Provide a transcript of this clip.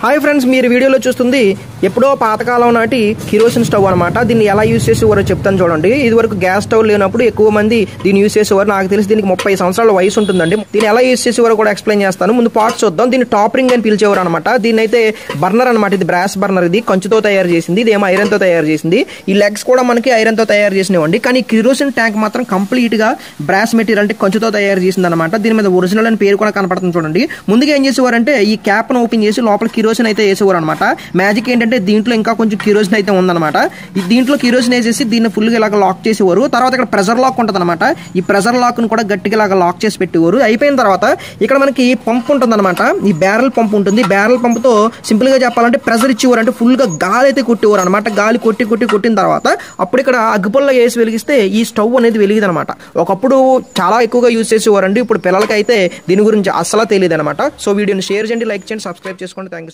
Hi friends, మీరు వీడియోలో చూస్తుంది ఎప్పుడో పాతకాలం నాటి కిరోసిన్ స్టవ్ అనమాట. దీన్ని ఎలా యూజ్ చేసేవారో చెప్తాను చూడండి. ఇది వరకు గ్యాస్ స్టవ్ లేనప్పుడు ఎక్కువ మంది దీన్ని యూజ్ చేసేవారు. నాకు తెలిసి దీనికి 30 సంవత్సరాల వయసు ఉంటుందండి. దీన్ని ఎలా యూజ్ చేసేవారో కూడా ఎక్స్ప్లెయిన్ చేస్తాను. ముందు పార్ట్స్ చూద్దాం. దీన్ని టాప్ రింగ్ అని పిలిచేవారు అనమాట. దీన్ని అయితే బర్నర్ అనమాట. ఇది బ్రాస్ బర్నర్. ఇది కంచుతో తయారు చేసింది. ఇదేమో ఐరన్ తో తయారు చేసింది. ఈ లెగ్స్ కూడా మనకి ఐరన్ తో తయారు చేసినవండి. కానీ కిరోసిన్ ట్యాంక్ మాత్రం కంప్లీట్ గా బ్రాస్ మెటీరియల్ అంటే కంచుతో తయారు చేసింది అనమాట. దీని మీద ఒరిజినల్ అని పేరు కూడా కనపడుతుంది చూడండి. ముందుగా ఏం చేసేవారంటే ఈ క్యాప్ ను ఓపెన్ చేసి లోపల కిరోసిన్ అయితే వేసేవారు అనమాట. మ్యాజిక్ ఏంటంటే దీంట్లో ఇంకా కొంచెం కిరోసిన్ అయితే ఉందన్నమాట. దీంట్లో కిరోసిన్ వేసేసి దీన్ని ఫుల్ గా ఇలాగ లాక్ చేసేవారు. తర్వాత ఇక్కడ ప్రెషర్ లాక్ ఉంటుంది అనమాట. ఈ ప్రెషర్ లాక్ ను కూడా గట్టిగా ఇలాగ లాక్ చేసి పెట్టేవారు. అయిపోయిన తర్వాత ఇక్కడ మనకి పంప్ ఉంటుంది అనమాట. ఈ బ్యారల్ పంప్ ఉంటుంది. బ్యారల్ పంప్ తో సింపుల్ గా చెప్పాలంటే ప్రెషర్ ఇచ్చేవారు. అంటే ఫుల్ గా గాలి అయితే కొట్టేవారు అనమాట. గాలి కొట్టిన తర్వాత అప్పుడు ఇక్కడ అగ్గిపుల్ల వేసి వెలిగిస్తే ఈ స్టవ్ అనేది వెలిగింది అనమాట. ఒకప్పుడు చాలా ఎక్కువగా యూజ్ చేసేవారండి. ఇప్పుడు పిల్లలకైతే దీని గురించి అస్సలు తెలియదు అనమాట. సో వీడియోని షేర్ చేయండి, లైక్ చేయండి, సబ్స్క్రైబ్ చేసుకోండి. Thank you.